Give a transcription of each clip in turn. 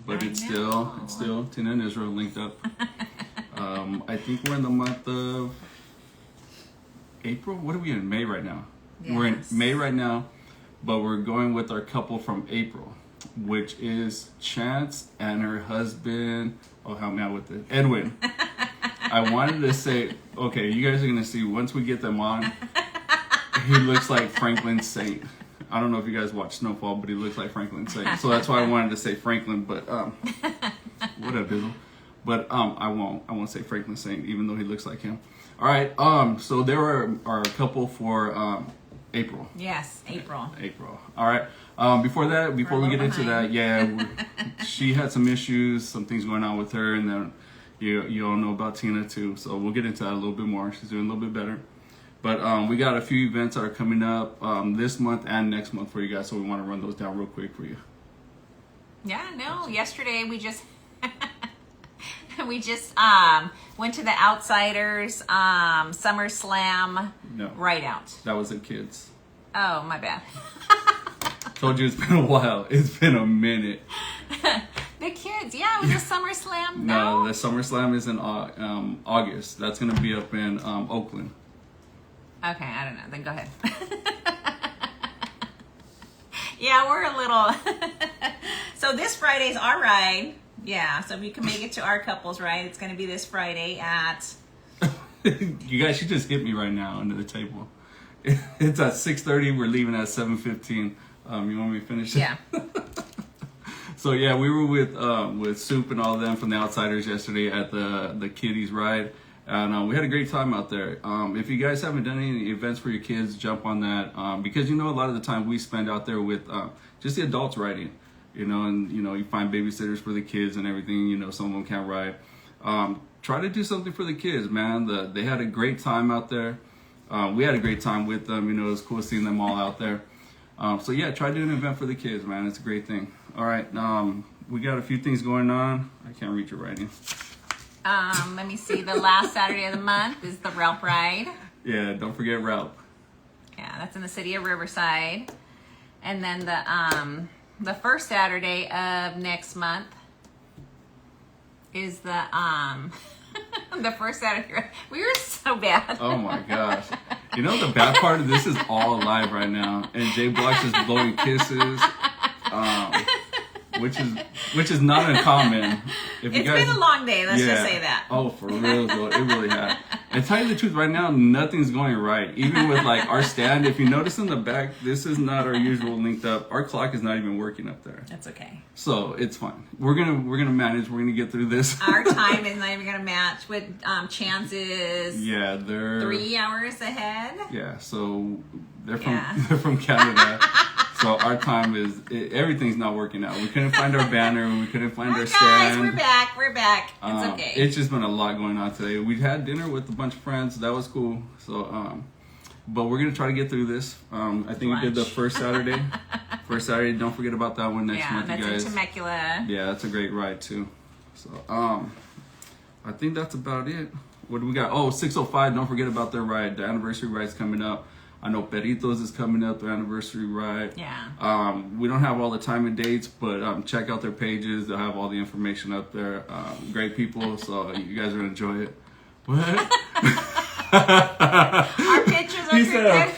but it's still Tina and Israel linked up. I think we're in the month of April. What are we in? May right now. Yes. We're in May right now, but we're going with our couple from April, which is Chance and her husband. Oh, help me out with it, Edwin. I wanted to say, okay, you guys are gonna see once we get them on. He looks like Franklin Saint. I don't know if you guys watch Snowfall, but he looks like Franklin Saint. So that's why I wanted to say Franklin, but what up, Bizzle? But I won't say Franklin Saint, even though he looks like him. All right. So there are a couple for April. Yes, April. April. All right. Before we get into that, yeah, she had some issues, some things going on with her, and then you all know about Tina too. So we'll get into that a little bit more. She's doing a little bit better. But we got a few events that are coming up this month and next month for you guys, so we want to run those down real quick for you. Yeah, no. Yesterday we just went to the Outsiders Summer Slam Ride Out. That was the kids. Oh, my bad. Told you it's been a while. It's been a minute. The kids, yeah, it was a Summer Slam. No, the Summer Slam is in August. That's gonna be up in Oakland. Okay, I don't know. Then go ahead. Yeah, we're a little. So this Friday's our ride. Yeah, so if you can make it to our couples ride, it's going to be this Friday at. You guys, she just hit me right now under the table. It's at 6:30. We're leaving at 7:15. You want me to finish it? Yeah. So yeah, we were with Soup and all of them from the Outsiders yesterday at the kiddies ride. And we had a great time out there. If you guys haven't done any events for your kids, jump on that. Because, a lot of the time we spend out there with just the adults riding, and, you find babysitters for the kids and everything, some of them can't ride. Try to do something for the kids, man. They had a great time out there. We had a great time with them. It was cool seeing them all out there. So, yeah, try to do an event for the kids, man. It's a great thing. All right. We got a few things going on. I can't read your writing. Let me see. The last Saturday of the month is the Ralph Ride. Yeah, don't forget Ralph. Yeah, that's in the city of Riverside. And then the first Saturday of next month is the the first Saturday. We were so bad. Oh my gosh! The bad part of this is all live right now, and Jay Block's just blowing kisses. Which is not uncommon. It's been a long day, let's just say that. Oh, for real though, it really has. And tell you the truth, right now nothing's going right. Even with our stand, if you notice in the back, this is not our usual linked up. Our clock is not even working up there. That's okay. So it's fine. We're gonna manage. We're gonna get through this. Our time is not even gonna match with Chance's. Yeah, they're 3 hours ahead. Yeah, so they're from Canada. So our time everything's not working out. We couldn't find our banner. We couldn't find our stand. Guys, we're back. It's okay. It's just been a lot going on today. We've had dinner with a bunch of friends. That was cool. So, but we're going to try to get through this. I think we did the first Saturday. First Saturday. Don't forget about that one next month, you guys. That's in Temecula. Yeah, that's a great ride, too. So, I think that's about it. What do we got? Oh, 605. Don't forget about their ride. The anniversary ride's coming up. I know Peritos is coming up, their anniversary ride. Yeah. We don't have all the time and dates, but check out their pages. They'll have all the information up there. Great people, so you guys are going to enjoy it. What? Our pictures are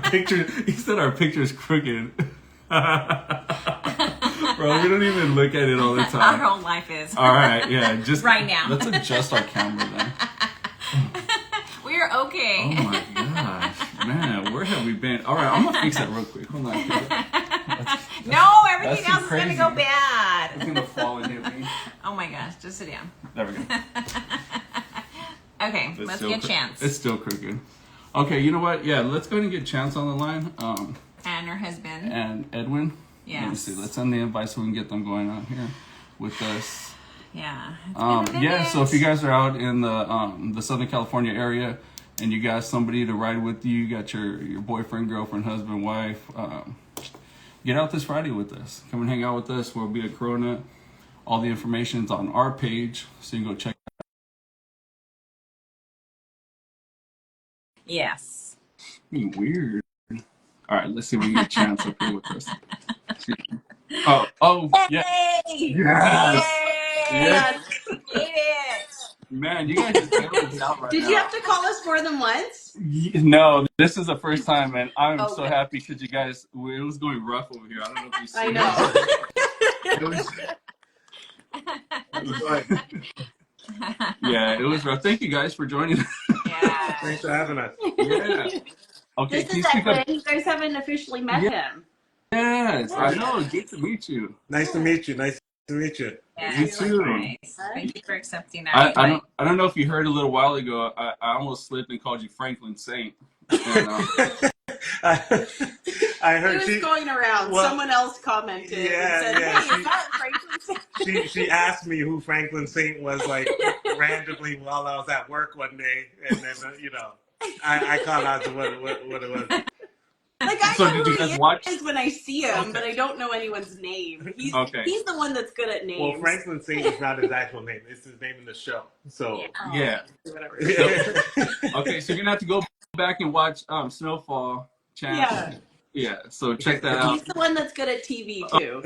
crooked. He said our picture's crooked. Bro, we don't even look at it all the time. Our whole life is. All right, yeah. Just right now. Let's adjust our camera then. We're okay. Oh my gosh. Man, where have we been? All right, I'm going to fix that real quick. Hold on. No, everything else is going to go bad. It's going to fall and hit me. Oh my gosh, just sit down. There we go. Okay, let's get Chance. It's still crooked. Okay, you know what? Yeah, let's go ahead and get Chance on the line. And her husband. And Edwin. Yes. Let me see. Let's send the invite so we can get them going on here with us. Yeah. Yeah, so if you guys are out in the Southern California area and you got somebody to ride with you, you got your boyfriend, girlfriend, husband, wife, get out this Friday with us. Come and hang out with us. We'll be at Corona. All the information's on our page, so you can go check it out. Yes. Weird. All right, let's see if we can get Chance up here with us. Oh, yeah. Yay! Yes. Yay! Yes. We made it. Man, you guys just bailed us out right Did now. you have to call us more than once? No, this is the first time, and I'm so Okay. happy because you guys, it was going rough over here. I don't know if you see I know. It was, yeah, it was rough. Thank you guys for joining us. Yeah. Thanks for having us. Yeah. Okay, This can you is speak Edwin. up? You guys haven't officially met him. Yes, I know. Good to meet you. Nice to meet you. Nice to meet you. You Yes, too. likewise. Thank you for accepting our I invite. don't know if you heard a little while ago. I almost slipped and called you Franklin Saint. And, I heard It was going around. well, Someone else commented yeah, and said, yeah, "Hey, is that Franklin?" she asked me who Franklin Saint was, like, randomly while I was at work one day, and then I caught out to what it was. Like, I so know did who you guys he watch? is when I see him, Okay. but I don't know anyone's name. He's Okay. the one that's good at names. Well, Franklin Saint is not his actual name. It's his name in the show. So Yeah. Whatever. Okay, so you're gonna have to go back and watch Snowfall Chance. Yeah. So check that out. He's the one that's good at TV too.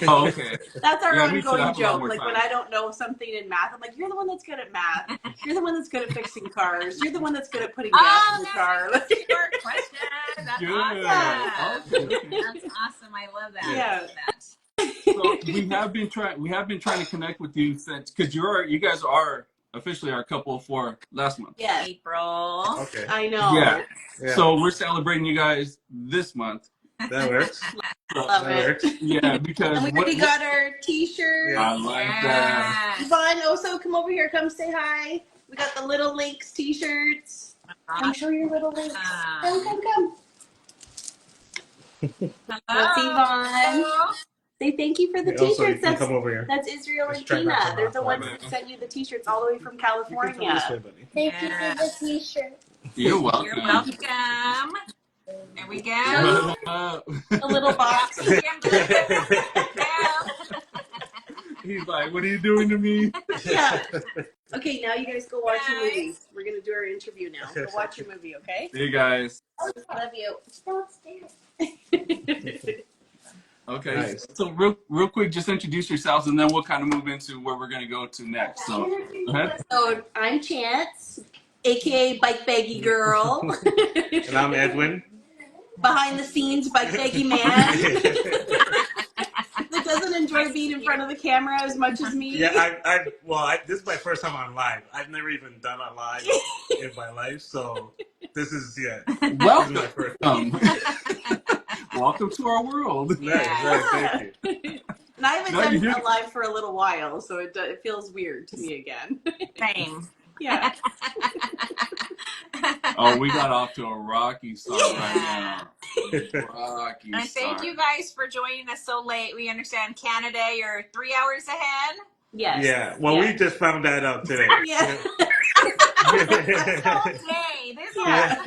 Oh, okay. That's our Yeah, me too. I ongoing have a lot joke. more Like, time. when I don't know something in math, I'm like, "You're the one that's good at math. You're the one that's good at fixing cars. You're the one that's good at putting gas in the car." That's a good question. That's Good. awesome. Okay. That's awesome. I love that. Yeah. I love that. So we have been trying to connect with you since because you guys are officially our couple for last month. Yes, April. Okay, I know. Yeah. yeah, So we're celebrating you guys this month. that works. Love That it. works. Yeah, because And we already got our T-shirt. Yeah. I like that. Yes. Yvonne, also come over here. Come say hi. We got the Little Lakes T-shirts. Come show your little lakes. Come, come, come. That's Yvonne. Say thank you for the Also, you T-shirts. can come over here. That's Israel Let's and try not Tina. to They're the laugh ones loud. that sent you the T-shirts all the way from You can come this California. way, buddy. Thank you for the t-shirt. You're welcome. You're welcome. There we go. A little box. He's like, what are you doing to me? Yeah. Okay, now you guys go watch your Guys. movie. We're gonna do our interview now. Go watch your movie, okay? Hey guys. Love you. It's downstairs. Okay. Nice. So real quick, just introduce yourselves, and then we'll kind of move into where we're gonna go to next. So go ahead. So I'm Chance, aka Bike Baggy Girl. And I'm Edwin. Behind the scenes Bike Baggy Man. That doesn't enjoy being in front of the camera as much as me. Yeah, this is my first time on live. I've never even done a live in my life, so this is Welcome. my first. Welcome to our world. Nice, thank you. And I haven't No, you done do. a live for a little while, so it feels weird to me again. Same. Yeah. Oh, we got off to a rocky start right now. Rocky And thank start. you guys for joining us so late. We understand Canada, you're 3 hours ahead. Yes. Yeah, well, we just found that out today. Yeah. Okay, this Yeah.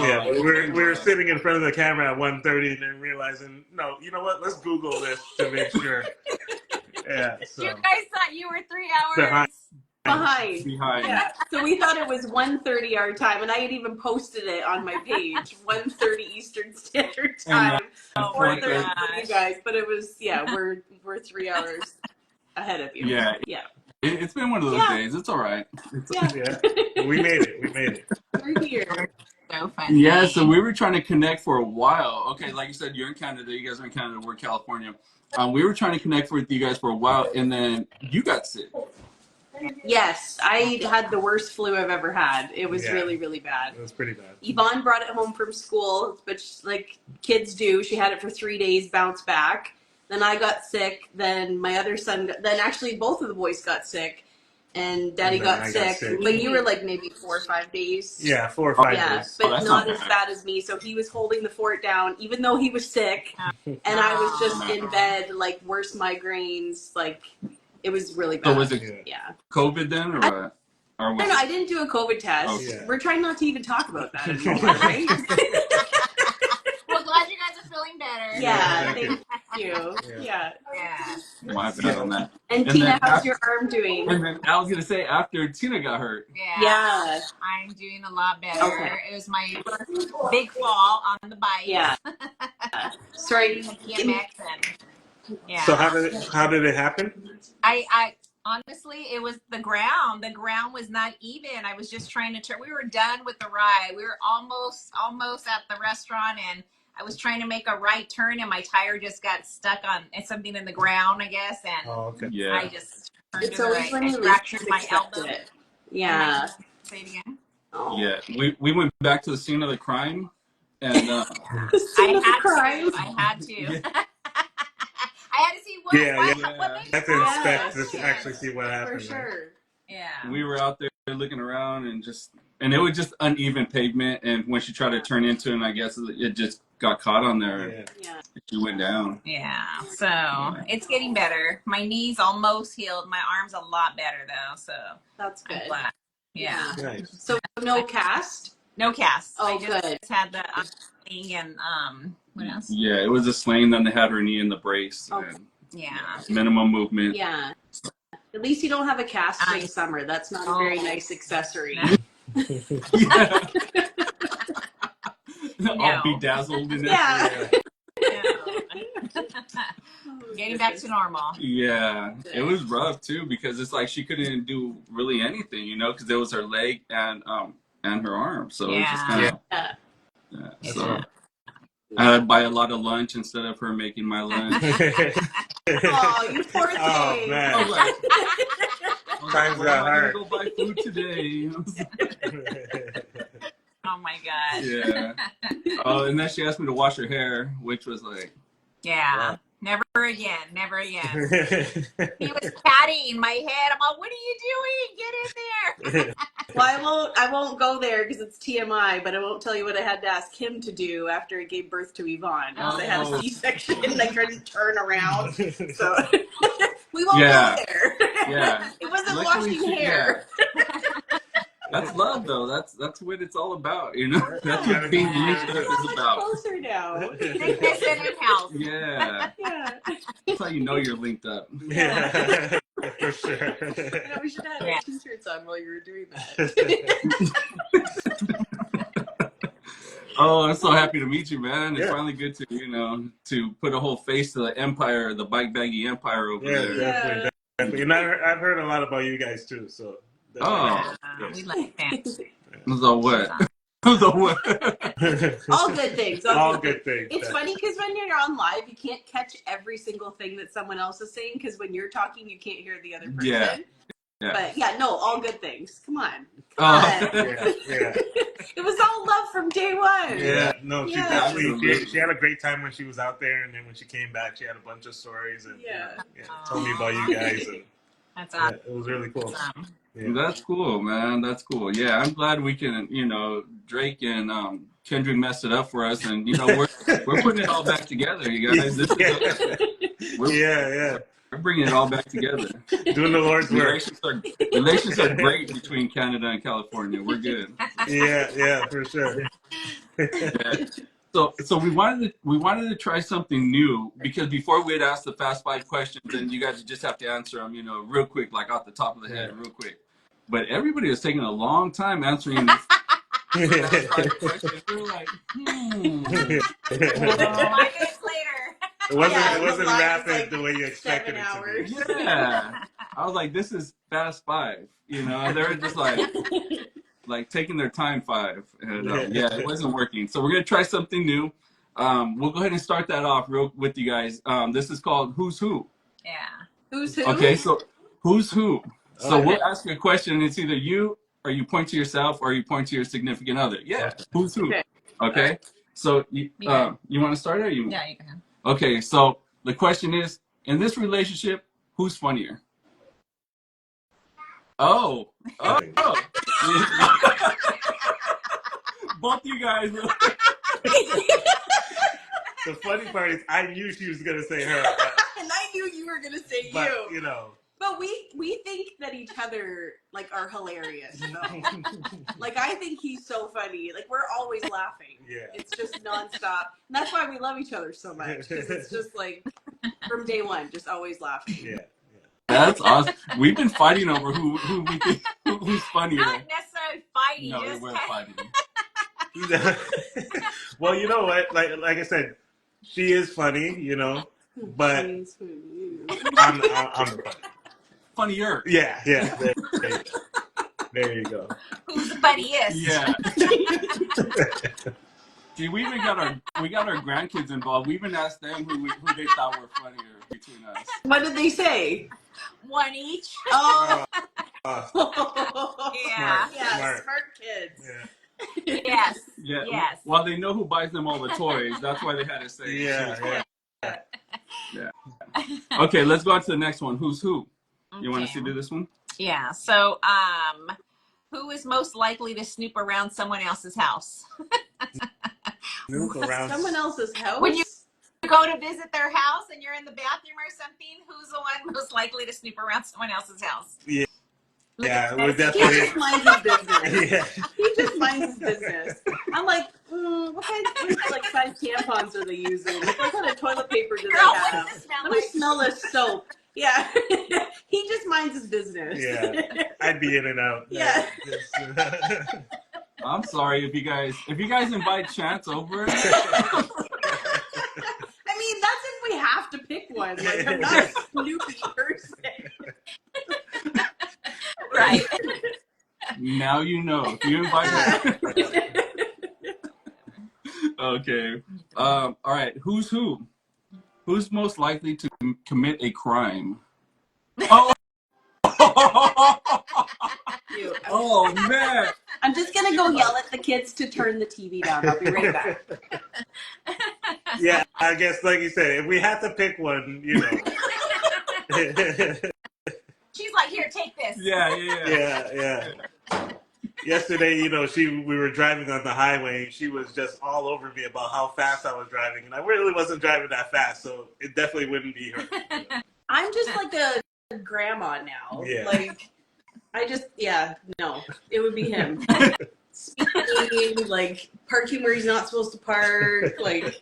Yeah, but we were sitting in front of the camera at 1:30 and then realizing, no, you know what? Let's Google this to make sure. Yeah, so You guys thought you were 3 hours Behind. behind. Yeah. So we thought it was 1:30 our time, and I had even posted it on my page, 1:30 Eastern Standard Time, Oh my 4:30 for you gosh. guys. But it was, we're 3 hours ahead of you. Yeah. Yeah. It's been one of those Yeah. days. It's all right. Yeah. yeah, we made it. We're here. So funny. Yeah, so we were trying to connect for a while. Okay, like you said, you're in Canada. You guys are in Canada. We're in California. We were trying to connect with you guys for a while, and then you got sick. Yes, I had the worst flu I've ever had. It was Yeah. really, really bad. It was pretty bad. Yvonne brought it home from school, but like kids do, she had it for 3 days, bounced back. Then I got sick. Then my other son, then actually both of the boys got sick, and Daddy And then got I sick. got sick. But you were like maybe 4 or 5 days. Yeah, 4 or 5 Yeah, days. but that's not not as bad. bad as me. So he was holding the fort down, even though he was sick, and I was just in bed, like worse migraines. Like it was really bad. So was it Yeah. COVID then, or what? Or I was don't know. I didn't do a COVID test. Okay. Yeah. We're trying not to even talk about that anymore, right? Well, glad you guys are feeling better. Yeah, Thank thank you. Yeah. Yeah. My bad on that. And And Tina, then how's after, your arm doing? and then I was gonna say after Tina got hurt. Yeah. Yeah. I'm doing a lot better. Okay. It was my first big fall on the bike. Yeah. Sorry. Doing the BMX and So yeah. how did it happen? I honestly, it was the ground. The ground was not even. I was just trying to turn. We were done with the ride. We were almost at the restaurant, and I was trying to make a right turn, and my tire just got stuck on something in the ground, I guess, and Oh, okay. Yeah. I just turned It's to the always right. when I you fractured least my expect elbow. it. Yeah. Say it again. Oh. Yeah. We went back to the scene of the crime, and The I scene of the had crime. to. I had to. Yeah. I had to see what Yeah, what, yeah. what I made have to me inspect fall. to actually see what For happened. Right? sure. Yeah. we were out there looking around and it was just uneven pavement, and when she tried to turn into it, and I guess it just got caught on there and Yeah. she went down. Yeah, so it's getting better. My knee's almost healed. My arm's a lot better though, so That's I'm good. glad. Yeah, Nice. So no cast? no cast. Oh, I just good. had the thing and what else? Yeah, it was a sling, then they had her knee in the brace Oh. and Yeah, minimum movement. Yeah. At least you don't have a cast during summer. That's not a very nice accessory. Yeah. No. All bedazzled in it. Yeah. Getting back to normal. Yeah, it was rough too because it's like she couldn't do really anything, because it was her leg and her arm, so it was just kind of Yeah. So I had to buy a lot of lunch instead of her making my lunch. Oh, you poor thing. Oh, man. I was like, Times "Where got am I gonna hard." go buy food today?" Oh my gosh. Yeah. Oh, and then she asked me to wash her hair, which was like, Yeah. Never again. Never again. He was patting my head. I'm like, what are you doing? Get in there. Well, I won't go there because it's TMI, but I won't tell you what I had to ask him to do after I gave birth to Yvonne. Oh. I had a C-section and I couldn't turn around. So Oh, we won't Yeah. go there. Yeah. It wasn't Luckily washing hair. that's love, though. That's what it's all about, That's Yeah. what being Yeah. linked up is about. Closer now. Sickness and in health. Yeah. Yeah. That's how you know you're linked up. Yeah, for sure. I know, we should have had Yeah. our t-shirts on while you were doing that. Oh, I'm so happy to meet you, man. It's Yeah. finally good to, to put a whole face to the empire, the bike baggy empire over Yeah, there. definitely, definitely. And I've heard a lot about you guys too. So. Oh. We like that. So what? So what? All good things. All good things. It's funny because when you're on live, you can't catch every single thing that someone else is saying because when you're talking, you can't hear the other person. Yeah. But yeah, no, all good things. Come on. Oh. Yeah. It was all love from day one. Yeah, no, she Yeah. definitely she had a great time when she was out there, and then when she came back, she had a bunch of stories and Yeah. told me about you guys, and That's yeah, awesome. it was really cool. Yeah. That's cool, man. That's cool. Yeah, I'm glad we can, Drake and Kendrick messed it up for us, and we're putting it all back together, you guys. This is Yeah. we're bringing it all back together. Doing the Lord's work. Relations are great between Canada and California. We're good. Yeah, for sure. Yeah. So we wanted to try something new because before we'd ask the fast 5 questions, and you guys just have to answer them, real quick, like off the top of the head, real quick. But everybody was taking a long time answering the fast 5 questions. We were like, 5 minutes later. It wasn't Yeah, it wasn't the line was rapid like the way you expected 7 it hours. to be. yeah. I was like, this is fast 5. They were just like taking their time 5, and it wasn't working. So we're gonna try something new. We'll go ahead and start that off with you guys. This is called Who's Who. Yeah. Who's who? Okay, so Who's Who. So Okay. we'll ask you a question, and it's either you or you point to yourself or you point to your significant other. Yeah, Who's Who. Okay. So you want to start or you? Yeah, you can. Okay, so the question is, in this relationship, who's funnier? Oh. Both you guys. The funny part is, I knew she was gonna say her, And I knew you were going to say but you. But we think that each other like are hilarious though. Like I think he's so funny. Like we're always laughing. Yeah. It's just nonstop. And that's why we love each other so much. Because it's just like from day one, just always laughing. Yeah. That's awesome. We've been fighting over who we think who's funnier. Not necessarily fighting. No, just we're fighting. Well, you know what? Like I said, she is funny, you know, but I'm the funny. Funnier. Yeah. There you go. Who's the funniest? Yeah. See, we got our grandkids involved. We even asked them who they thought were funnier between us. What did they say? One each. Oh, Yeah. smart kids. Yeah. Yes. Yeah. Yes. Well, they know who buys them all the toys. That's why they had to say. Yeah. Okay, let's go on to the next one. Who's who? You want us to Okay. do this one? Yeah. So, who is most likely to snoop around someone else's house? Snoop around. Someone else's house? When you go to visit their house and you're in the bathroom or something, who's the one most likely to snoop around someone else's house? Yeah. Yeah, we're He definitely. just minds his business. Yeah. He just minds his business. I'm like, what kind of like size tampons are they using? Like, what kind of toilet paper do they Girl, what have? does it smell Let me like? smell this soap. Yeah. He just minds his business. Yeah. I'd be in and out. Yeah. I'm sorry if you guys invite Chance over. I mean, that's if we have to pick one. Like, I'm not a Snoopy person. Right. Now you know. If you invite her. Okay. All right. Who's who? Who's most likely to commit a crime? Oh. You. Oh man. I'm just gonna go yell at the kids to turn the TV down. I'll be right back. Yeah, I guess like you said, if we had to pick one, you know. She's like, here, take this. Yeah. Yesterday, you know, we were driving on the highway and she was just all over me about how fast I was driving, and I really wasn't driving that fast, so it definitely wouldn't be her. You know? I'm just like a grandma now. Yeah. Like, no, it would be him. Speeding, like parking where he's not supposed to park. Like,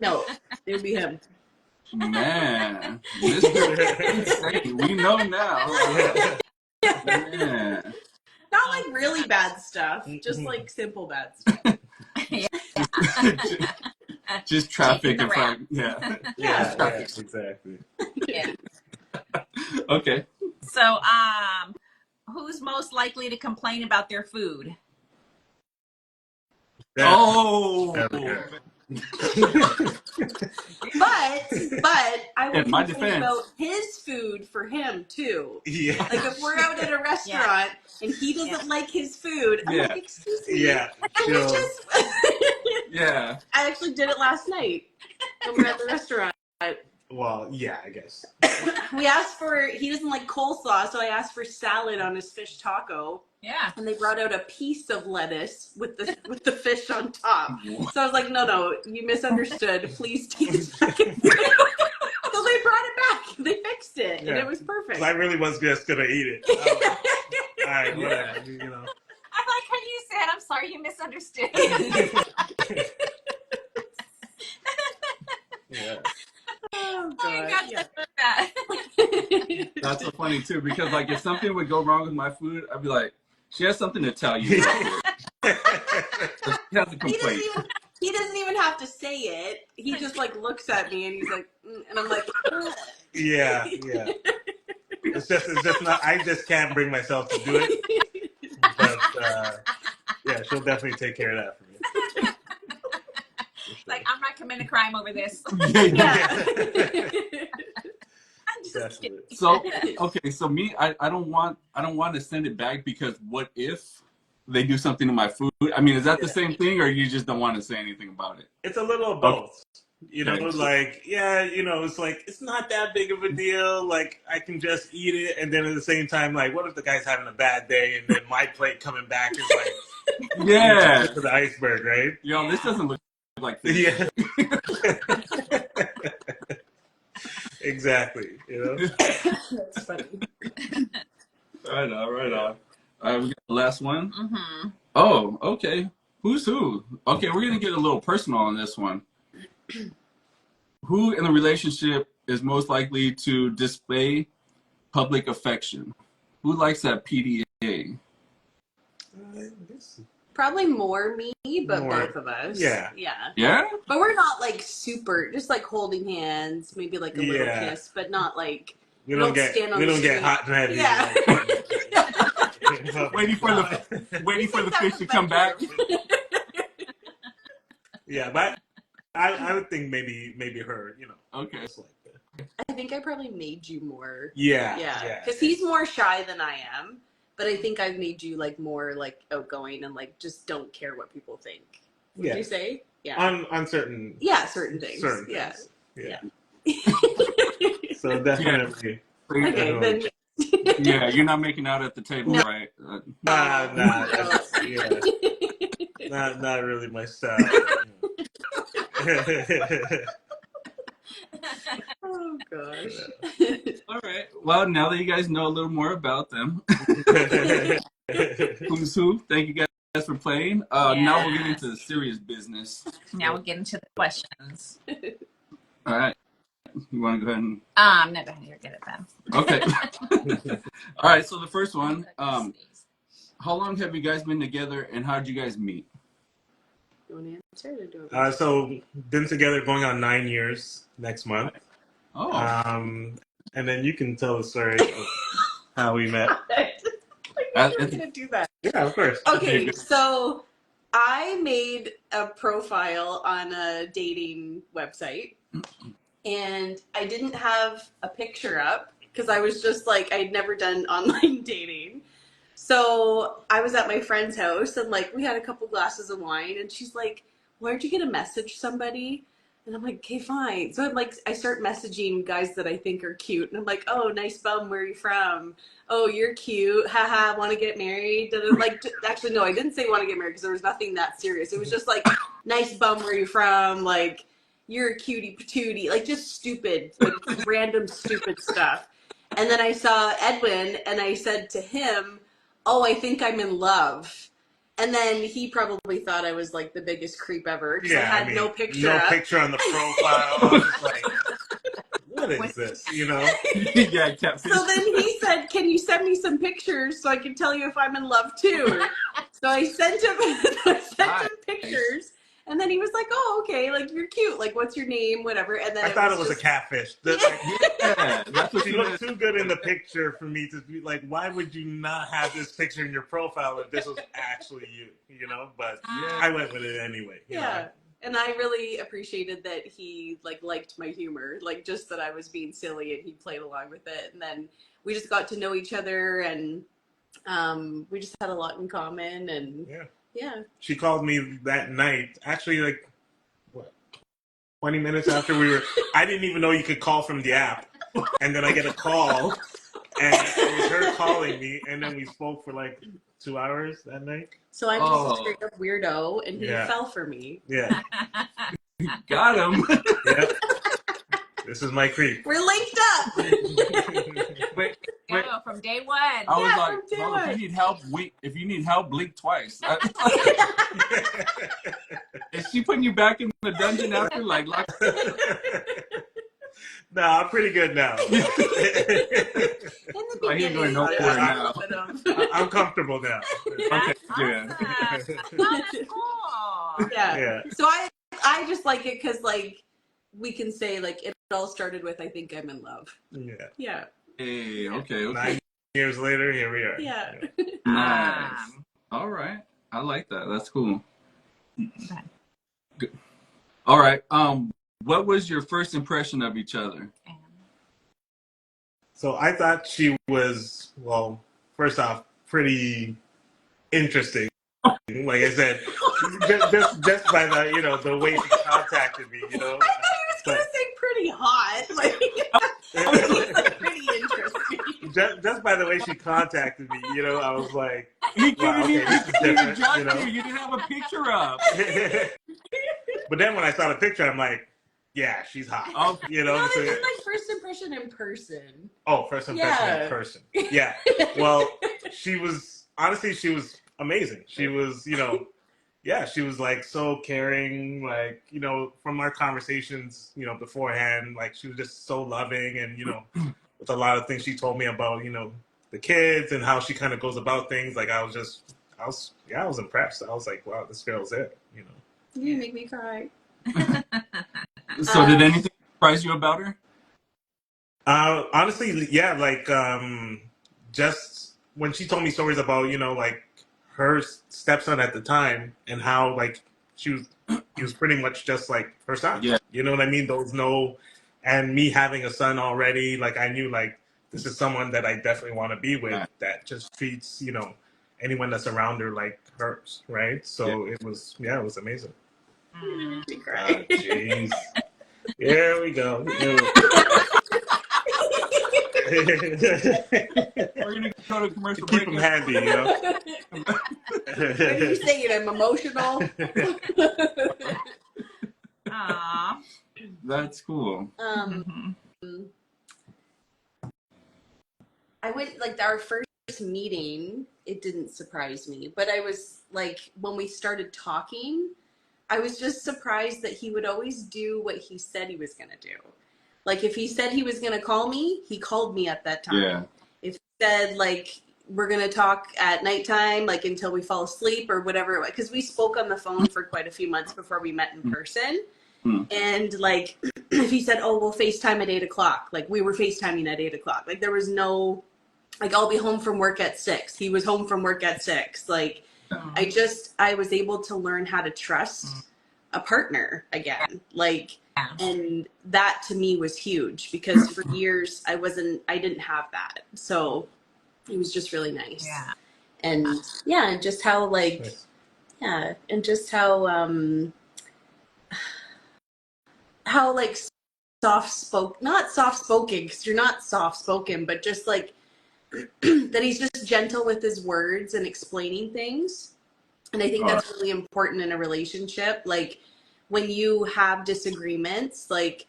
no, it would be him. Man, this is insane. We know now. Man. Not like really bad stuff, just like simple bad stuff. Just traffic Taking in front. Yeah. Yeah, exactly. Yeah. Okay. So, who's most likely to complain about their food? Oh. But I would In my complain defense. about his food for him too. Yeah. Like if we're out at a restaurant and he doesn't like his food, I'm like, excuse me. Yeah. Can we just Yeah. I actually did it last night when we were at the restaurant. Well, yeah, I guess. We asked for, he doesn't like coleslaw, so I asked for salad on his fish taco. Yeah. And they brought out a piece of lettuce with the fish on top. So I was like, no, you misunderstood. Please take it back. So they brought it back. They fixed it, and it was perfect. I really was just gonna eat it. All right, whatever. You know. I like how you said, I'm sorry, you misunderstood. Yeah. Oh, Oh, you God. got Yeah. that. That's so funny too, because like if something would go wrong with my food, I'd be like, she has something to tell you. She has a complaint. He doesn't even have to say it. He just like looks at me and he's like, and I'm like, Yeah. It's just not. I just can't bring myself to do it. But yeah, she'll definitely take care of that for me. For sure. Like, I'm not committing a crime over this. yeah. I'm just kidding. So okay, so me, I don't want to send it back because what if they do something to my food? I mean, is that the same thing, or you just don't want to say anything about it? It's a little of both. You know, Okay. like, yeah, you know, it's like, it's not that big of a deal. Like, I can just eat it. And then at the same time, like, what if the guy's having a bad day and then my plate coming back is like, Yeah. to the iceberg, right? Yo, this doesn't look like this. Yeah. Exactly. That's funny. Right on, right on. All right, we got the last one. Mm-hmm. Oh, okay. Who's who? Okay, we're gonna get a little personal on this one. Who in the relationship is most likely to display public affection? Who likes that PDA? Probably more me, but More. both of us. Yeah. Yeah? But we're not like super, just like holding hands, maybe like a little kiss, but not like we don't get stand on the street. hot and heavy. Yeah. Waiting for the fish to come back. Yeah, but I would think maybe her, Okay. just like that. I think I probably made you more. Yeah. Because he's more shy than I am, but I think I've made you like more like outgoing and like just don't care what people think. Would you say? Yeah. On certain. Yeah, certain things. Yeah. So definitely. Okay, then. Yeah, you're not making out at the table, No. right? Nah. Not really my style. Oh gosh. All right. Well, now that you guys know a little more about them, who's who? Thank you guys for playing. Now we'll get into the serious business. Now we'll get into the questions. All right. You want to go ahead and? No, go ahead. You're good at that. Okay. All right. So the first one. How long have you guys been together, and how did you guys meet? You want to answer or do it? So been together going on 9 years next month. Oh. And then you can tell the story of how we met. I'm gonna do that. Yeah, of course. Okay, so I made a profile on a dating website, and I didn't have a picture up because I was just like, I'd never done online dating. So I was at my friend's house, and like we had a couple glasses of wine, and she's like, "Where'd you get a message somebody?" And I'm like, "Okay, fine." So I'm like, I start messaging guys that I think are cute, and I'm like, "Oh, nice bum. Where are you from? Oh, you're cute. Haha. Want to get married?" And I'm like, actually, no, I didn't say want to get married because there was nothing that serious. It was just like, "Nice bum. Where are you from?" Like, "You're a cutie patootie." Like just stupid, like random stupid stuff. And then I saw Edwin, and I said to him, "Oh, I think I'm in love." And then he probably thought I was like the biggest creep ever because I had no picture. No up. picture on the profile. I was just like, what is this? Yeah, catfish. So then he said, "Can you send me some pictures so I can tell you if I'm in love too?" So I sent him pictures. And then he was like, "Oh, okay, like you're cute. Like, what's your name? Whatever." And then I thought it was just a catfish. Yeah, that's what She looked too good in the picture for me to be like, why would you not have this picture in your profile if this was actually you? But I went with it anyway. Yeah. And I really appreciated that he liked my humor, like just that I was being silly and he played along with it. And then we just got to know each other, and we just had a lot in common. And yeah. She called me that night, actually, like, what, 20 minutes after I didn't even know you could call from the app. And then I get a call, and it was her calling me, and then we spoke for like 2 hours that night. So I'm just a straight up weirdo, and he fell for me. Yeah. Got him. Yep. This is my creep. We're linked up. Wait. From day one. I was like, from day well, one. if you need help, blink twice. Is she putting you back in the dungeon after like? No, I'm pretty good now. I ain't going nowhere now. I'm comfortable now. Okay, Awesome. Oh, that's cool. Yeah. So I just like it because like we can say like it all started with I think I'm in love. Yeah. Hey, okay. 9 years later, here we are. Yeah. Nice. All right. I like that. That's cool. Okay. Good. All right. What was your first impression of each other? So I thought she was, well, first off, pretty interesting. Like I said, just by the way she contacted me, I thought he was gonna say pretty hot. Like pretty interesting. Just by the way she contacted me, I was like, He wow, okay, this is different, You didn't have a picture up. But then when I saw the picture, I'm like, yeah, she's hot. Oh, No, so, my first impression impression in person? Oh, first impression Yeah. in person. Yeah. Well, she was amazing. She was, she was like so caring, like, from our conversations, beforehand, like she was just so loving and, with a lot of things she told me about, the kids and how she kind of goes about things. Like I was impressed. I was like, wow, this girl's it, You make me cry. So did anything surprise you about her? Honestly, yeah, like just when she told me stories about, like her stepson at the time and how like he was pretty much just like her son. Yeah. You know what I mean? And me having a son already, like I knew like this is someone that I definitely want to be with that just treats, anyone that's around her like hers, right? So it was amazing. You make me cry. Jeez. Here we go. We're gonna go to commercial Keep break. them handy, What are you saying? I'm emotional. Aww. That's cool. I went like our first meeting. It didn't surprise me, but I was like, when we started talking, I was just surprised that he would always do what he said he was going to do. Like if he said he was going to call me, he called me at that time. Yeah. If he said like we're going to talk at nighttime, like until we fall asleep or whatever, because we spoke on the phone for quite a few months before we met in person. And like if he said, oh, we'll FaceTime at 8:00, like we were FaceTiming at 8:00. Like there was no, like I'll be home from work at 6. He was home from work at 6. Like I was able to learn how to trust a partner again. Like, and that to me was huge because for years I didn't have that. So it was just really nice. Yeah. And and just how like, and just how like not soft spoken, because you're not soft spoken, but just like that he's just gentle with his words and explaining things. And I think that's really important in a relationship. Like when you have disagreements, like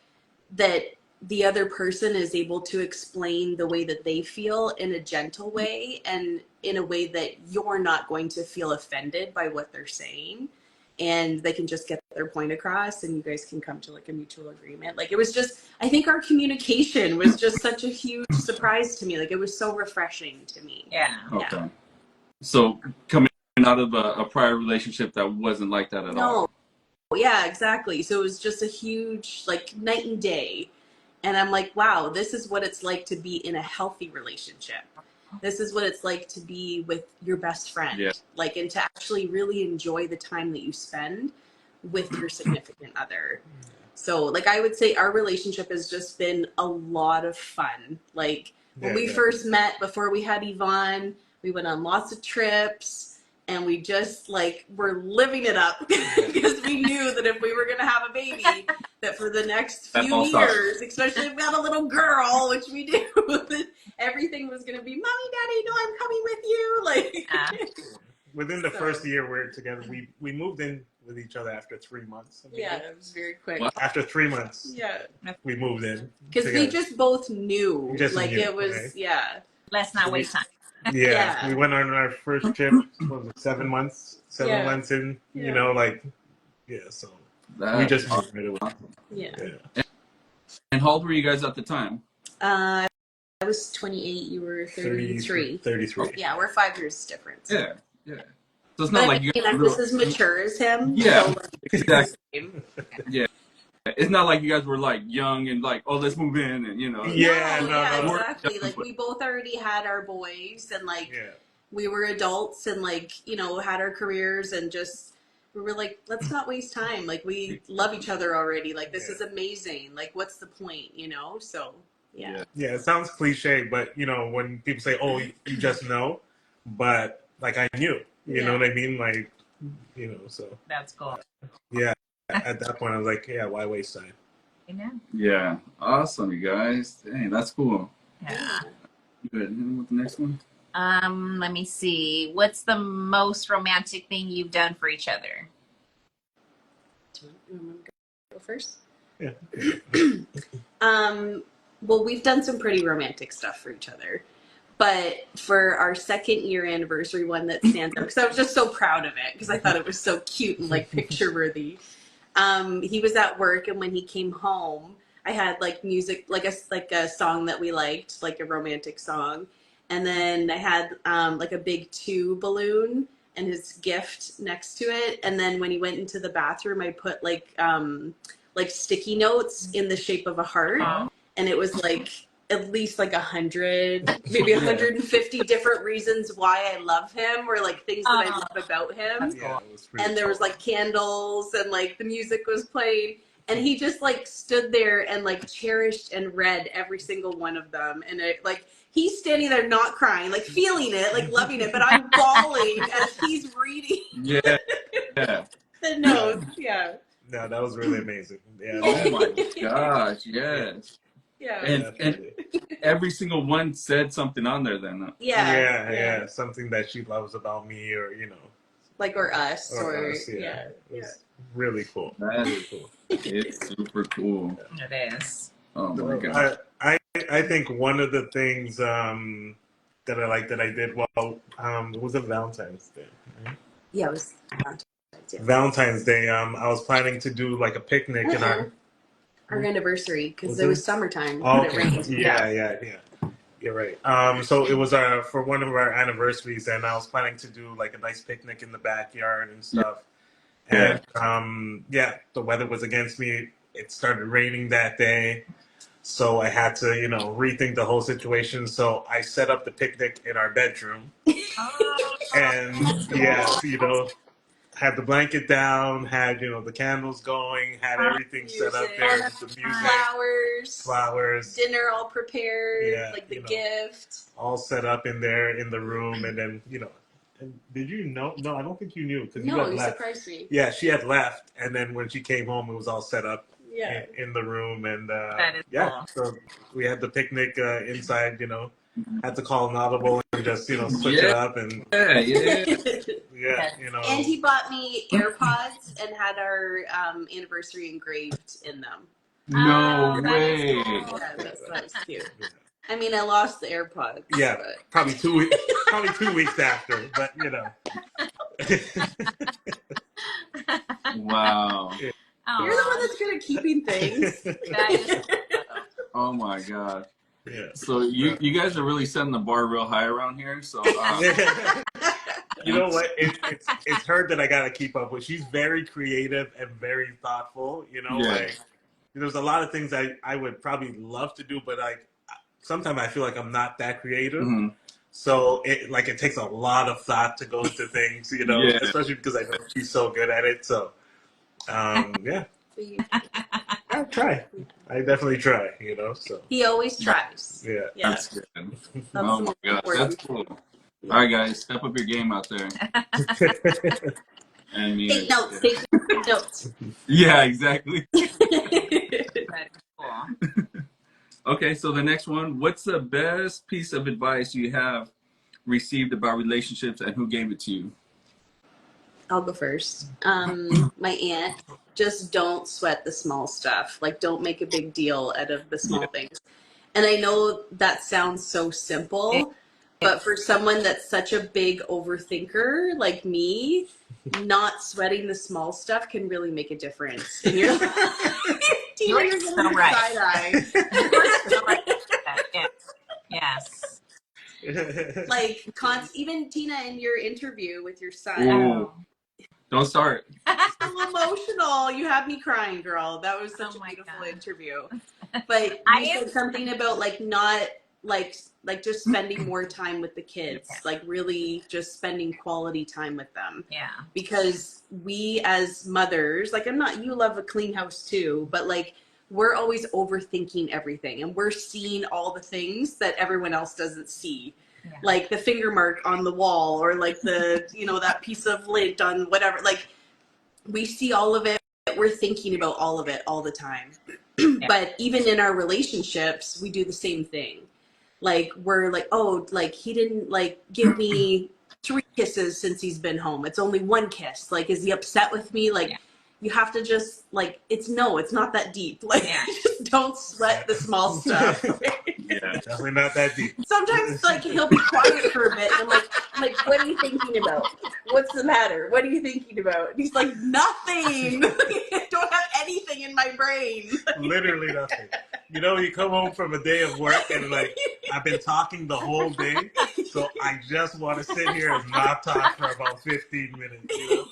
that the other person is able to explain the way that they feel in a gentle way and in a way that you're not going to feel offended by what they're saying. And they can just get their point across and you guys can come to like a mutual agreement. Like it was just, I think our communication was just such a huge surprise to me. Like it was so refreshing to me. Yeah. Okay. So coming out of a prior relationship that wasn't like that at all. Yeah, exactly. So it was just a huge like night and day. And I'm like, wow, this is what it's like to be in a healthy relationship. This is what it's like to be with your best friend. Yeah. Like, and to actually really enjoy the time that you spend with your significant other. So, like, I would say our relationship has just been a lot of fun. Like, when we first met, before we had Yvonne, we went on lots of trips. And we just like were living it up because we knew that if we were going to have a baby, that for the next few years, especially if we had a little girl, which we do, everything was going to be, Mommy, Daddy, no, I'm coming with you. Like within the first year we were together, we moved in with each other after 3 months. Yeah, it was very quick. What? After 3 months, we moved in because we just both knew, it was right? Let's not waste time. Yeah, we went on our first trip. What was it, 7 months? 7 months in, so we just moved right away. Yeah. And how old were you guys at the time? I was 28. You were 33. 33. Yeah, we're 5 years difference. Yeah. So it's not like you guys I'm just as mature as him. Yeah, So exactly. Yeah. It's not like you guys were like young and like, oh, let's move in and No, exactly. Like we both already had our boys and like we were adults and like, had our careers and just we were like, let's not waste time. Like we love each other already. Like this is amazing. Like what's the point, So Yeah, it sounds cliche, but when people say, "Oh, you just know," but like I knew, you know what I mean? Like, so That's cool. Yeah, at that point I was like, yeah, why waste time? Amen. Yeah, awesome, you guys. Dang, that's cool. Yeah. Good. And with the next one? Let me see. What's the most romantic thing you've done for each other? Do you want to go first? Yeah. Well, we've done some pretty romantic stuff for each other. But for our 2nd year anniversary one that stands out, because I was just so proud of it, because I thought it was so cute and like picture worthy. He was at work, and when he came home, I had like music, like a song that we liked, like a romantic song, and then I had like a big 2 balloon and his gift next to it. And then when he went into the bathroom, I put like sticky notes in the shape of a heart, and it was like at least like 100, maybe 150 different reasons why I love him, or like things that I love about him. Yeah, it was pretty And there cool. was like candles, and like the music was playing, and he just like stood there and like cherished and read every single one of them. And it like, he's standing there not crying, like feeling it, like loving it, but I'm bawling as he's reading Yeah. Yeah. the notes. Yeah. No, that was really amazing. Yeah. Oh my gosh, yes. Yeah. And Definitely. every single one said something on there then. Yeah. Something that she loves about me, or Like, or us, or us, yeah. It was really cool. That Really is, cool. it's super cool. It is. Oh my god. I think one of the things that I like that I did well was it Valentine's Day. Right? Yeah, it was Valentine's Day. I was planning to do like a picnic in our anniversary, because Was it it? was summertime, Oh, but it okay. rained. Yeah. You're right. So it was for one of our anniversaries, and I was planning to do like a nice picnic in the backyard and stuff. Yeah. And the weather was against me. It started raining that day, so I had to, rethink the whole situation. So I set up the picnic in our bedroom, and had the blanket down, had the candles going, had everything set up there, the music, flowers, dinner all prepared, like the gift, all set up in there in the room, and then And did you know? No, I don't think you knew because you had left. Surprised me. Yeah, she had left, and then when she came home, it was all set up Yeah. in the room, and That is yeah, cool. so we had the picnic inside. Had to call an audible and just switch it up, and And he bought me AirPods and had our anniversary engraved in them. No that is way. cool. Yeah, that was cute. I mean, I lost the AirPods. Yeah, but... probably 2 weeks. Probably 2 weeks after, but Wow. You're the one that's good at keeping things. That is Oh my god. Yeah. So you guys are really setting the bar real high around here. So You know what? It's her that I gotta keep up with. She's very creative and very thoughtful. Like there's a lot of things I would probably love to do, but like sometimes I feel like I'm not that creative. Mm-hmm. So it takes a lot of thought to go into things, especially because I know she's so good at it. So yeah, I try. I definitely try. So He always tries. yeah. That's good. That's Oh the my most god, important. that's cool. All right, guys, step up your game out there. I mean, Take notes. Take notes. yeah, exactly. that is cool. Okay, so the next one. What's the best piece of advice you have received about relationships, and who gave it to you? I'll go first. My aunt, just don't sweat the small stuff. Like, don't make a big deal out of the small things. And I know that sounds so simple, but for someone that's such a big overthinker like me, not sweating the small stuff can really make a difference. And you're You're so right. Side-eye. Yes. Like, even Tina, in your interview with your son. Ooh. Don't start. I'm emotional. You had me crying, girl. That was such a beautiful interview. But you said something about like not like just spending more time with the kids, like really just spending quality time with them. Yeah. Because we as mothers, like you love a clean house too, but like we're always overthinking everything, and we're seeing all the things that everyone else doesn't see. Yeah. Like the finger mark on the wall, or like the, that piece of lint on whatever. Like we see all of it. We're thinking about all of it all the time. Yeah. But even in our relationships, we do the same thing. Like we're like, oh, like he didn't like give me 3 kisses since he's been home. It's only 1 kiss. Like, is he upset with me? Like, you have to just like it's not that deep. Like Yeah. just don't sweat the small stuff. Yeah. Definitely not that deep. Sometimes like he'll be quiet for a bit and I'm like, what are you thinking about? What's the matter? What are you thinking about? And he's like, nothing. I don't have anything in my brain. Literally nothing. You know, you come home from a day of work and like, I've been talking the whole day, so I just want to sit here and not talk for about 15 minutes, you know?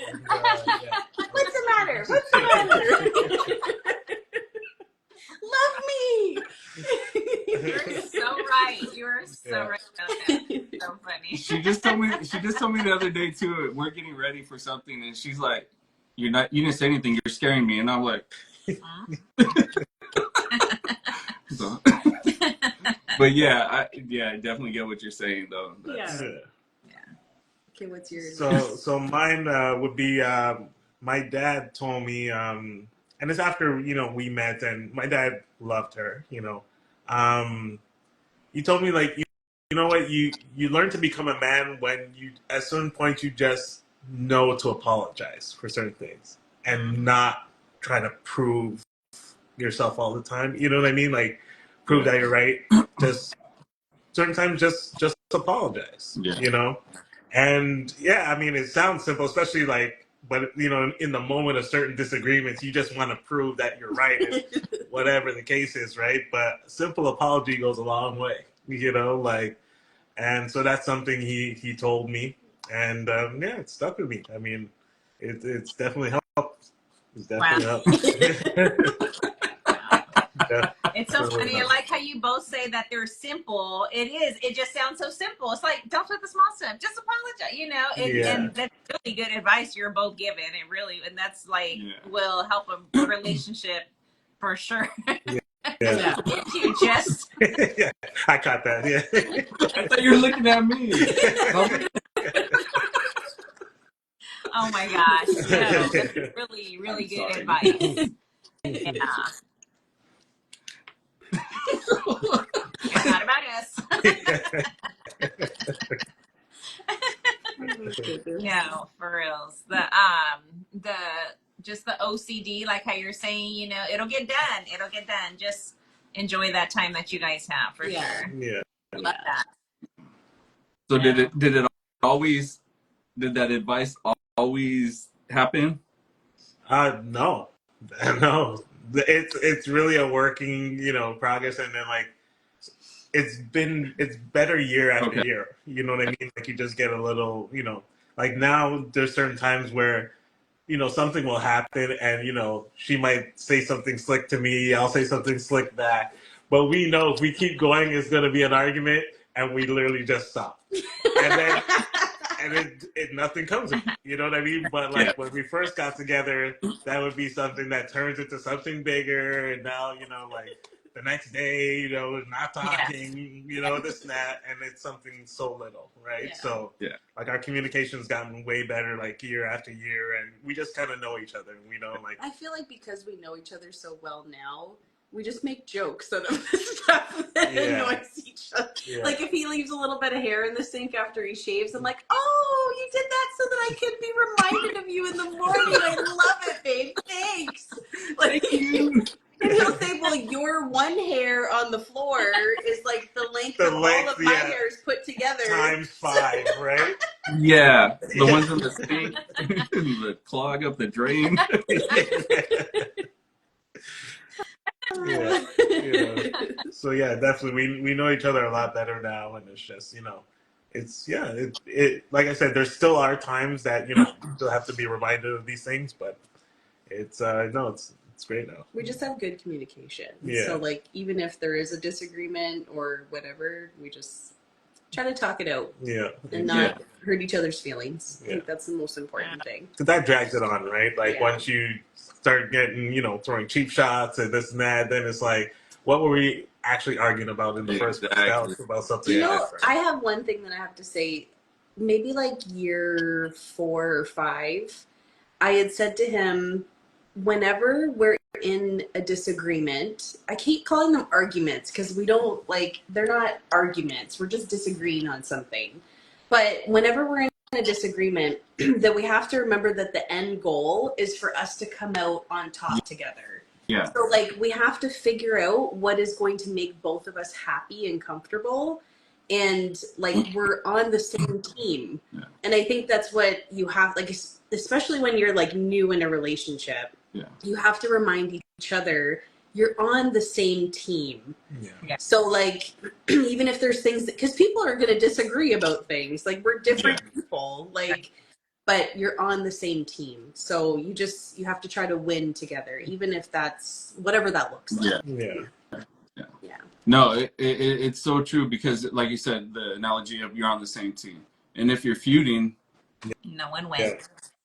And, yeah. What's the matter? What's the matter? Love me. You're so right. You're so right about that. So funny. She just told me the other day too. We're getting ready for something, and she's like, you didn't say anything. You're scaring me." And I'm like, so, but yeah, I definitely get what you're saying though. That's, Yeah. Okay, what's yours? So mine would be my dad told me, and it's after we met, and my dad loved her. He told me like you know what you learn to become a man when you at certain points you just know to apologize for certain things and not try to prove yourself all the time. You know what I mean? Like prove that you're right. Just certain times, just apologize. Yeah. And yeah, I mean, it sounds simple, especially like, but in the moment of certain disagreements, you just want to prove that you're right, and whatever the case is, right? But simple apology goes a long way, like, and so that's something he told me, and yeah, it stuck with me. I mean, it's definitely helped. It's definitely helped. Yeah. It's so funny. I like how you both say that they're simple. It is. It just sounds so simple. It's like, don't sweat the small stuff. Just apologize, and that's really good advice you're both giving. It really, and that's like will help a relationship for sure. Yeah. You just. Yeah, I caught that. Yeah. I thought you were looking at me. Oh my gosh. No, that's really, really good advice. Yeah. It's not about us. No, for reals. The just the OCD, like how you're saying, it'll get done. It'll get done. Just enjoy that time that you guys have for sure. Yeah. Love that. So did that advice always happen? No. It's really a working, progress, and then like it's better year after year. You know what I mean? Like you just get a little, like now there's certain times where, something will happen and, she might say something slick to me, I'll say something slick back. But we know if we keep going, it's going to be an argument, and we literally just stop. And then it nothing comes of it. You know what I mean? But like when we first got together, that would be something that turns into something bigger. And now, like the next day, not talking, this and that, and it's something so little, right? Yeah. So like our communication's gotten way better, like year after year, and we just kind of know each other. And we know, like, I feel like because we know each other so well now, we just make jokes out of the stuff that annoys each other. Yeah. Like if he leaves a little bit of hair in the sink after he shaves, I'm like, oh, you did that so that I could be reminded of you in the morning. I love it, babe. Thanks. Like, and he'll say, well, your one hair on the floor is like the length of all of my hairs put together. Times 5, right? Yeah. The ones in the sink, the clog up the drain. So yeah, definitely we know each other a lot better now, and it's just it's it like I said, there still are times that still have to be reminded of these things, but it's no, it's great now. We just have good communication. Yeah. So like even if there is a disagreement or whatever, we just try to talk it out. Yeah. And not hurt each other's feelings. Yeah. I think that's the most important thing. Because that drags it on, right? Like once you start getting, throwing cheap shots and this and that, then it's like, what were we actually arguing about in the first place? About something. I have one thing that I have to say. Maybe like year 4 or 5, I had said to him, whenever we're in a disagreement, I keep calling them arguments because we don't they're not arguments. We're just disagreeing on something. But whenever we're in a disagreement, that we have to remember that the end goal is for us to come out on top together. Yeah. So like we have to figure out what is going to make both of us happy and comfortable, and like we're on the same team. Yeah. And I think that's what you have, like especially when you're like new in a relationship. Yeah. You have to remind each other you're on the same team. Yeah. So like even if there's things that, because people are going to disagree about things, like we're different people, like, but you're on the same team. So you have to try to win together, even if that's whatever that looks like. Yeah. No, it's so true, because like you said, the analogy of you're on the same team, and if you're feuding, No one wins. Yeah.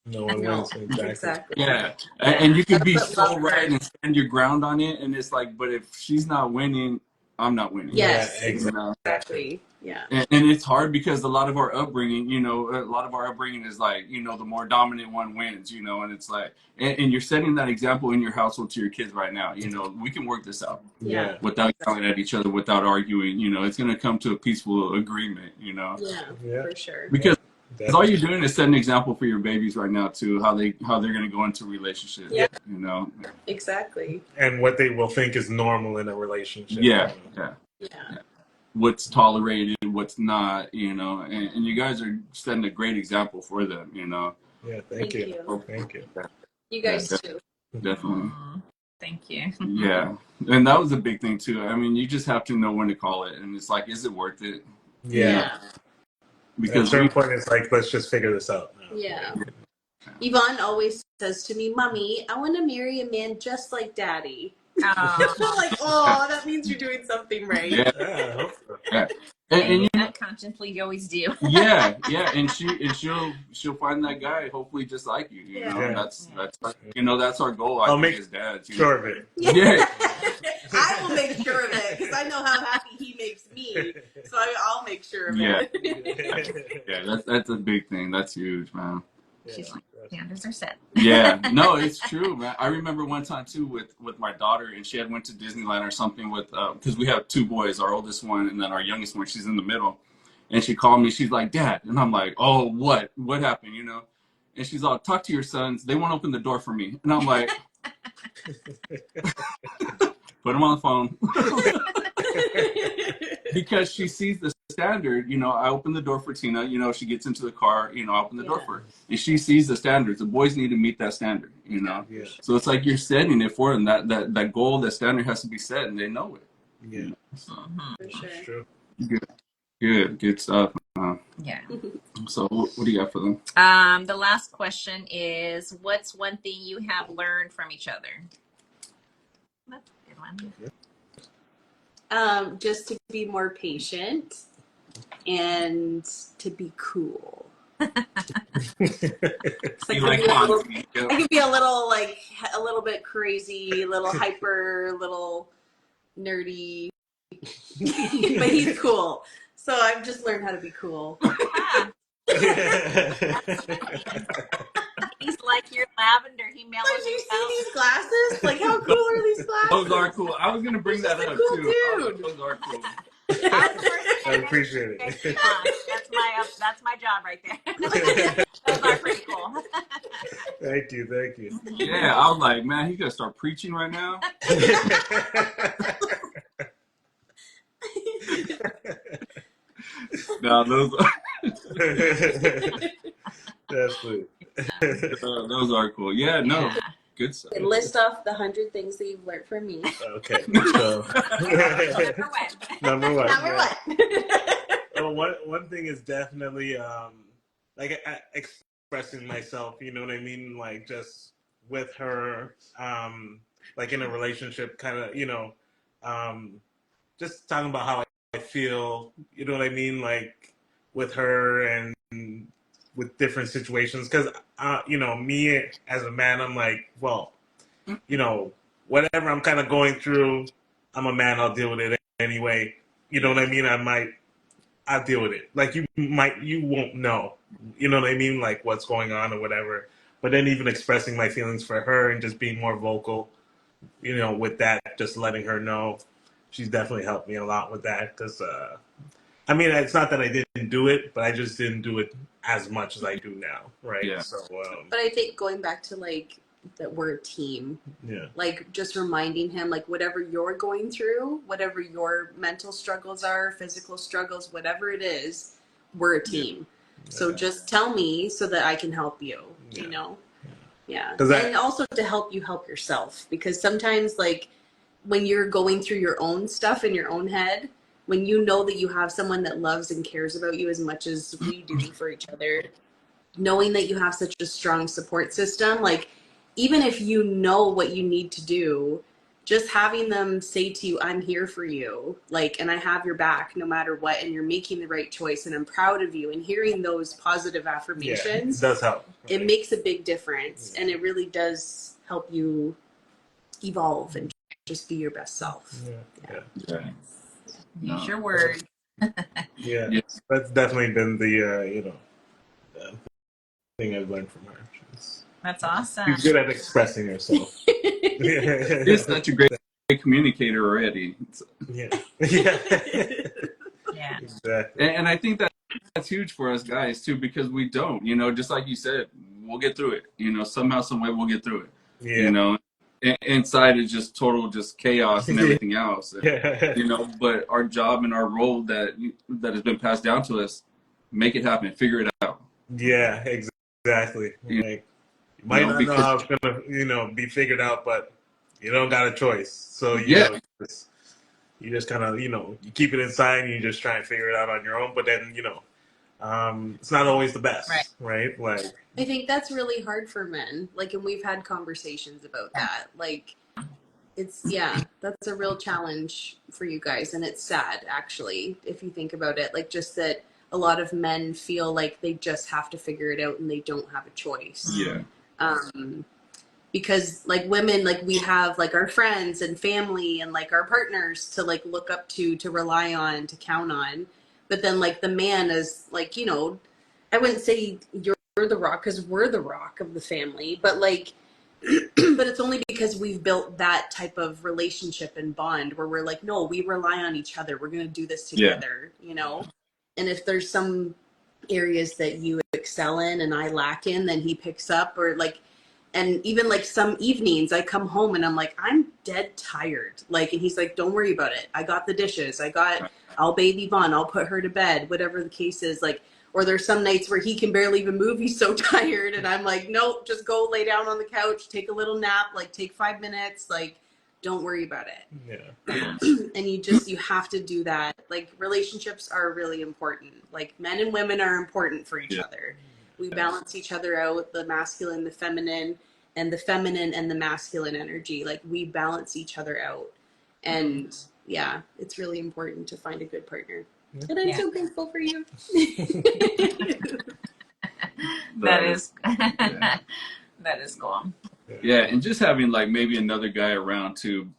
No one wins. Exactly. yeah, and you could be That's so what right love and stand your ground on it, and it's like, but if she's not winning, I'm not winning. Yes, Yeah, exactly. You know? exactly. Yeah. And it's hard because a lot of our upbringing, is like, the more dominant one wins, and it's like, and you're setting that example in your household to your kids right now. We can work this out Yeah. without yelling at each other, without arguing. It's going to come to a peaceful agreement. Yeah, for sure. Because all you're doing is setting an example for your babies right now too, how they're going to go into relationships. Yeah. Exactly. And what they will think is normal in a relationship. Yeah. What's tolerated, what's not, and you guys are setting a great example for them, Yeah, thank you. Thank you. You guys too. Definitely. Thank you. Yeah. And that was a big thing too. I mean, you just have to know when to call it, and it's like, is it worth it? Yeah. Because at a certain point, it's like, let's just figure this out now. Yeah. Yvonne always says to me, Mommy, I want to marry a man just like Daddy. Oh. I'm like, oh, that means you're doing something right. Yeah. I hope so. Yeah. And unconsciously, you always do. yeah, and she'll find that guy, hopefully just like you. You know, Yeah. and that's that's our goal. I'll I make think as dads. Sure of it. Yeah. I will make sure of it because I know how happy he makes me. So I'll make sure of it. Yeah, that's a big thing. That's huge, man. She's like, standards are set. Yeah, no, it's true, man. I remember one time too with my daughter, and she had went to Disneyland or something with because we have two boys, our oldest one and then our youngest one. She's in the middle, and she called me. She's like, Dad, and I'm like, oh, what happened? And she's all, talk to your sons. They won't open the door for me, and I'm like, put them on the phone. Because she sees the standard, I open the door for Tina, she gets into the car, I open the door for her. And she sees the standards. The boys need to meet that standard, Yeah. So it's like you're setting it for them. That goal, that standard has to be set, and they know it. Yeah. So, For sure. That's true. good stuff. Yeah. So what do you got for them? The last question is, what's one thing you have learned from each other? That's a good one. Just to be more patient and to be cool. I can be a little bit crazy, a little hyper, a little nerdy, but he's cool. So I've just learned how to be cool. He's like your lavender. He mellows Did you you see out. these glasses? Like, how cool are these glasses? Those are cool. I was gonna bring He's that just a up cool too. dude. Those are cool. I appreciate it. That's my job right there. Those are pretty cool. Thank you. Yeah, I was like, man, he's gonna start preaching right now. No, those That's good. those are cool. Yeah, no, good stuff. Okay, list off the 100 things that you've learned from me. Okay. So number one. Well, one thing is definitely expressing myself. You know what I mean? Like just with her, like in a relationship, kind of, just talking about how I feel. You know what I mean? Like with her and with different situations, because me as a man, I'm like, well, whatever I'm kind of going through, I'm a man, I'll deal with it anyway. You know what I mean? I'll deal with it. Like you won't know, you know what I mean? Like what's going on or whatever. But then even expressing my feelings for her and just being more vocal, with that, just letting her know, she's definitely helped me a lot with that. Because, it's not that I didn't do it, but I just didn't do it as much as I do now, right? Yeah. So, But I think going back to like that we're a team, yeah, like just reminding him like whatever you're going through, whatever your mental struggles are, physical struggles, whatever it is, we're a team. So yeah. just tell me so that I can help you, Yeah. you know? Yeah. 'Cause And also to help you help yourself, because sometimes like when you're going through your own stuff in your own head, when you know that you have someone that loves and cares about you as much as we do for each other, knowing that you have such a strong support system, like even if you know what you need to do, just having them say to you, I'm here for you, like, and I have your back no matter what, and you're making the right choice, and I'm proud of you, and hearing those positive it affirmations, does help. it Right? makes a big difference, and it really does help you evolve and just be your best self. Yeah. Yeah. Use your words. Yeah. Yeah. That's definitely been the thing I've learned from her. That's awesome. She's good at expressing herself. She's such a great communicator already. Yeah. Yeah. Yeah. Exactly. And I think that's huge for us guys too, because we don't, just like you said, we'll get through it. Somehow, some way we'll get through it. Yeah. Inside is just total just chaos and everything else. Yeah. But our job and our role that has been passed down to us, make it happen, figure it out. Yeah, exactly. Like, you might not know how it's gonna, be figured out, but you don't got a choice. So you just kind of, you keep it inside and you just try and figure it out on your own. But then, it's not always the best, right? Like, I think that's really hard for men. Like, and we've had conversations about that. Like, that's a real challenge for you guys. And it's sad, actually, if you think about it. Like, just that a lot of men feel like they just have to figure it out and they don't have a choice. Yeah. Because like women, like we have like our friends and family and like our partners to like look up to rely on, to count on. But then like the man is like, I wouldn't say you're the rock because we're the rock of the family, but like, but it's only because we've built that type of relationship and bond where we're like, no, we rely on each other. We're going to do this together, And if there's some areas that you excel in and I lack in, then he picks up, or like, and even like some evenings I come home and I'm like, I'm dead tired. Like, and he's like, don't worry about it. I got the dishes. I'll bathe Yvonne. I'll put her to bed, whatever the case is. Like, or there's some nights where he can barely even move. He's so tired. And I'm like, nope, just go lay down on the couch, take a little nap, like take 5 minutes. Like, don't worry about it. yeah. And you have to do that. Like, relationships are really important. Like, men and women are important for each other. We balance each other out, the masculine, the feminine, and the masculine energy. Like, we balance each other out. And it's really important to find a good partner. And I'm so grateful for you. That is that is cool. Yeah, and just having like maybe another guy around to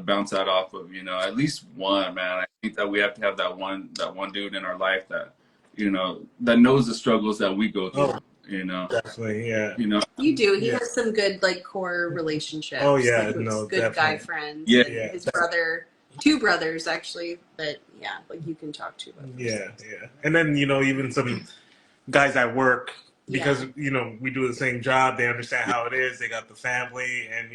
bounce that off of, at least one, man. I think that we have to have that one dude in our life that that knows the struggles that we go through. Definitely, yeah. You do. He has some good like core relationships. Oh yeah, like, no, good definitely. guy friends. Yeah, and his brother, 2 brothers actually. That like you can talk to about. Yeah. And then even some guys at work, because we do the same job, they understand how it is. They got the family, and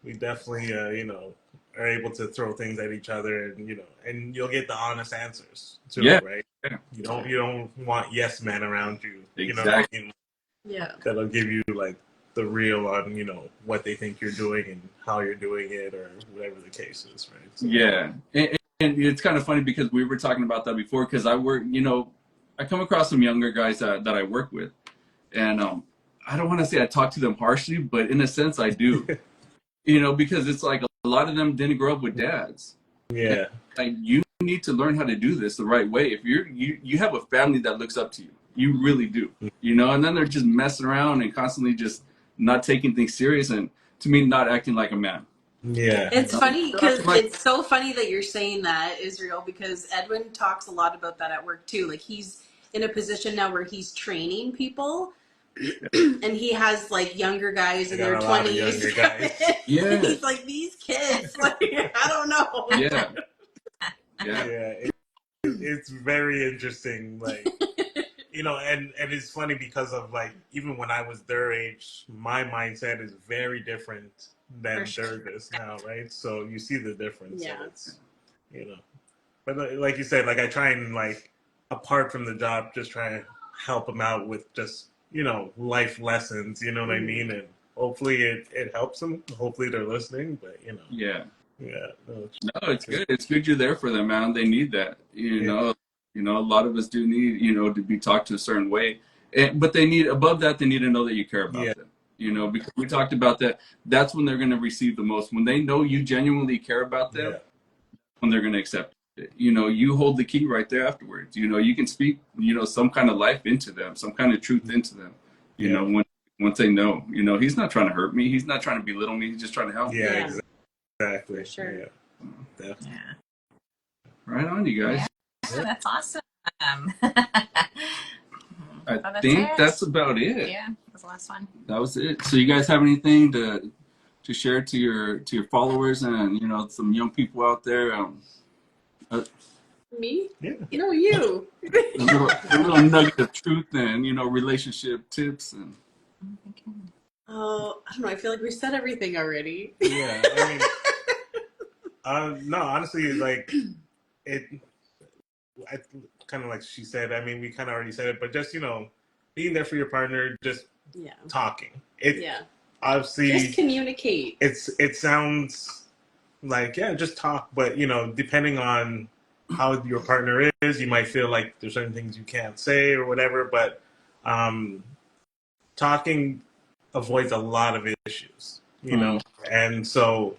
we definitely are able to throw things at each other, and and you'll get the honest answers too, right? Yeah. You don't want yes men around you. Exactly. That'll give you like the real on what they think you're doing and how you're doing it, or whatever the case is, right? So, yeah, and it's kind of funny because we were talking about that before, because I work, I come across some younger guys that I work with, and I don't want to say I talk to them harshly, but in a sense I do, because it's like a lot of them didn't grow up with dads. Yeah. Like, you need to learn how to do this the right way. If you have a family that looks up to you, you really do, and then they're just messing around and constantly just not taking things serious, and to me, not acting like a man. Yeah. It's funny because it's so funny that you're saying that, Israel, because Edwin talks a lot about that at work too. Like, he's in a position now where he's training people, and he has like younger guys in their 20s. Younger guys. Yeah. He's like, these kids, like, I don't know. Yeah. It's very interesting. Like, you know, and it's funny because of like even when I was their age, my mindset is very different than For sure. theirs is now, right? So you see the difference, Yeah. and it's, you know, but like you said, like I try and like apart from the job, just try and help them out with just, you know, life lessons. You know what I mean? And hopefully it helps them. Hopefully they're listening. But you know, Yeah. no, No, it's good. It's good you're there for them, man. They need that. You know, a lot of us do need, you know, to be talked to a certain way. But they need, above that, they need to know that you care about Yeah. them. You know, because we talked about that. That's when they're going to receive the most. When they know you genuinely care about them, Yeah. when they're going to accept it. You know, you hold the key right there afterwards. You know, you can speak, you know, some kind of life into them, some kind of truth into them. You Yeah. know, once they know, you know, he's not trying to hurt me. He's not trying to belittle me. He's just trying to help me. Yeah, Yeah. exactly. For sure. Yeah, definitely. Yeah. Right on, you guys. Yeah, that's awesome. I that's think it. that's about it. Yeah, that was the last one. That was it. So you guys have anything to share to your followers and, you know, some young people out there? Me? Yeah. You know, you. A little nugget of truth and, you know, relationship tips and. Oh, I don't know. I feel like we said everything already. Yeah, I mean, no, honestly, like it. I kind of like she said. I mean, we kind of already said it, but just, you know, being there for your partner, just Yeah. talking. It Yeah. obviously Just communicate. it sounds like, yeah, just talk, but you know, depending on how your partner is, you might feel like there's certain things you can't say or whatever. But talking avoids a lot of issues, you know, and so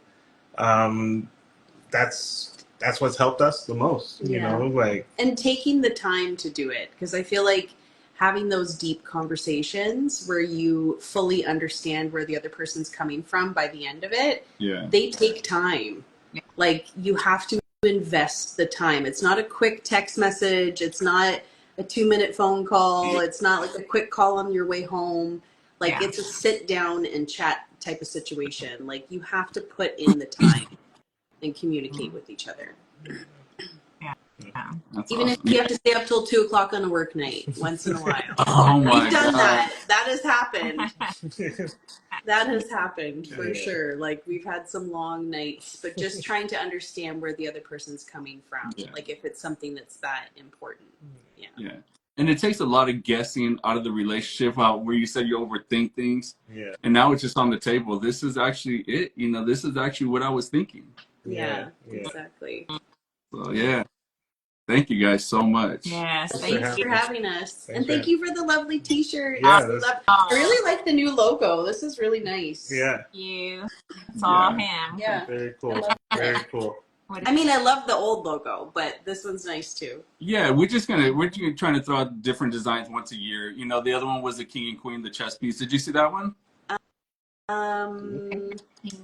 that's what's helped us the most, you Yeah. know, like. And taking the time to do it, because I feel like having those deep conversations where you fully understand where the other person's coming from by the end of it, Yeah. they take time. Yeah. Like, you have to invest the time. It's not a quick text message. It's not a 2-minute phone call. It's not like a quick call on your way home. Like, Yeah. it's a sit down and chat type of situation. Like, you have to put in the time and communicate with each other. Yeah. That's Even awesome. if you have to stay up till 2:00 on a work night once in a while. Oh my We've done God. that. That has happened. That has happened for Yeah. sure. Like, we've had some long nights, but just trying to understand where the other person's coming from. Yeah. Like, if it's something that's that important. Yeah. Yeah. And it takes a lot of guessing out of the relationship, where you said you overthink things. Yeah. And now it's just on the table. This is actually it. You know, this is actually what I was thinking. Yeah, Yeah. exactly. So, yeah. Thank you guys so much. Yes. Thanks Thank for you. Thanks for having us. Thanks And for thank you for the lovely t-shirt. Yeah, I really like the new logo. This is really nice. Yeah, You. It's all Yeah. him. Yeah. very cool. I love it. Very cool. I mean, I love the old logo, but this one's nice too. Yeah, we're just trying to throw out different designs once a year. You know, the other one was the King and Queen, the chess piece. Did you see that one?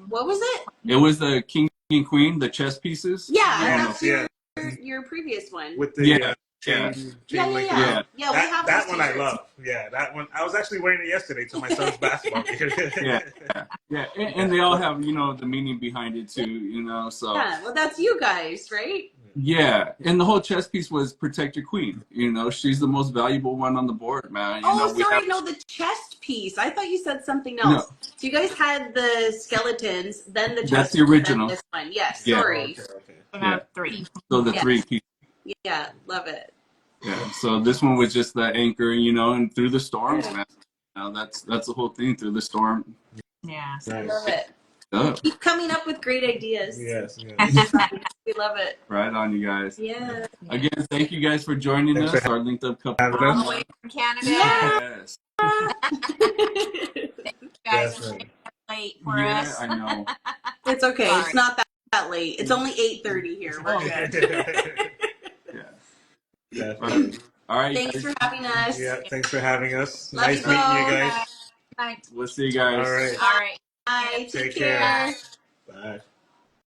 What was it? It was the King and Queen, the chess pieces. Yeah, I don't that's your previous one. With the Yeah. chain Yeah. link Yeah. around. Yeah, we have that those one I t-shirts. love. Yeah, that one. I was actually wearing it yesterday to my son's basketball game. Yeah, and they all have, you know, the meaning behind it too, you know, so. Yeah, well, that's you guys, right? Yeah, and the whole chess piece was protect your queen. You know, she's the most valuable one on the board, man. You know, No, the chest piece. I thought you said something else. No. So you guys had the skeletons, then the chest That's the piece, original. then this one. Yes, Yeah. sorry. Okay. So now 3. So the Yeah. 3 pieces. Yeah, love it. Yeah. So this one was just the anchor, you know, and through the storms, man. You know, that's the whole thing, through the storm. Yeah. Nice. Love it. Up. Keep coming up with great ideas. Yes. We love it. Right on, you guys. Yeah. Again, thank you guys for joining Thanks us. for Our linked up couple. having All us. the way from Canada. Yes. You guys are Definitely. late for Yeah, us. I know. It's okay. Sorry. It's not that late. It's only 8:30 here. We're good. Yeah. Definitely. All right. Thanks for having us. Yeah, thanks for having us. Love Nice you meeting you both. guys. Night. We'll see you guys. All right. All right. Bye. Take Take care. Bye.